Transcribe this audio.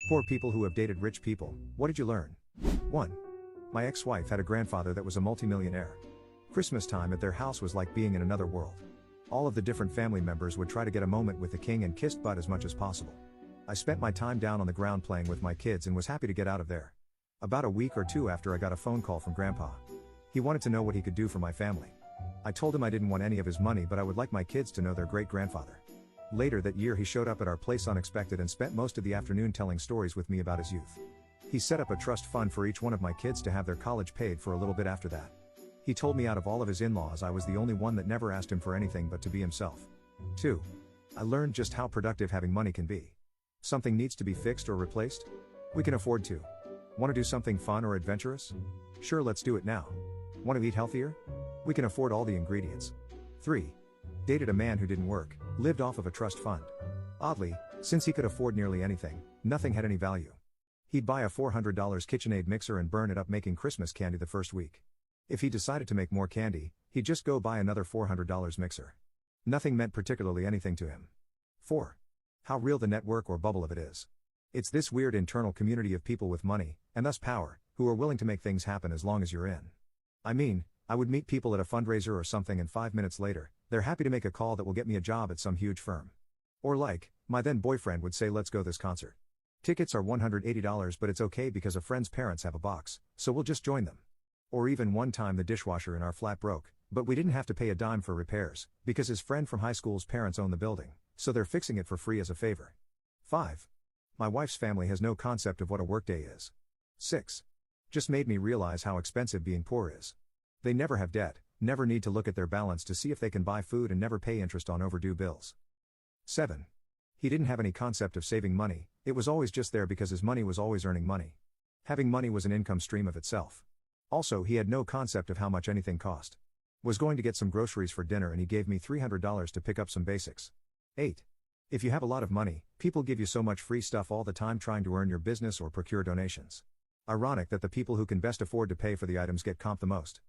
Poor people who have dated rich people, what did you learn? 1. My ex-wife had a grandfather that was a multimillionaire. Christmas time at their house was like being in another world. All of the different family members would try to get a moment with the king and kissed butt as much as possible. I spent my time down on the ground playing with my kids and was happy to get out of there. About a week or two after, I got a phone call from Grandpa. He wanted to know what he could do for my family. I told him I didn't want any of his money, but I would like my kids to know their great-grandfather. Later that year, he showed up at our place unexpected and spent most of the afternoon telling stories with me about his youth. He set up a trust fund for each one of my kids to have their college paid for a little bit after that. He told me out of all of his in-laws, I was the only one that never asked him for anything but to be himself. 2. I learned just how productive having money can be. Something needs to be fixed or replaced? We can afford to. Want to do something fun or adventurous? Sure, let's do it now. Want to eat healthier? We can afford all the ingredients. 3. Dated a man who didn't work, lived off of a trust fund. Oddly, since he could afford nearly anything, nothing had any value. He'd buy a $400 KitchenAid mixer and burn it up making Christmas candy the first week. If he decided to make more candy, he'd just go buy another $400 mixer. Nothing meant particularly anything to him. 4. How real the network or bubble of it is. It's this weird internal community of people with money, and thus power, who are willing to make things happen as long as you're in. I mean, I would meet people at a fundraiser or something and 5 minutes later, they're happy to make a call that will get me a job at some huge firm. Or like, my then boyfriend would say, let's go this concert. Tickets are $180, but it's okay because a friend's parents have a box, so we'll just join them. Or even one time the dishwasher in our flat broke, but we didn't have to pay a dime for repairs, because his friend from high school's parents own the building, so they're fixing it for free as a favor. 5. My wife's family has no concept of what a workday is. 6. Just made me realize how expensive being poor is. They never have debt, never need to look at their balance to see if they can buy food, and never pay interest on overdue bills. 7. He didn't have any concept of saving money, it was always just there because his money was always earning money. Having money was an income stream of itself. Also, he had no concept of how much anything cost. Was going to get some groceries for dinner and he gave me $300 to pick up some basics. 8. If you have a lot of money, people give you so much free stuff all the time trying to earn your business or procure donations. Ironic that the people who can best afford to pay for the items get comped the most.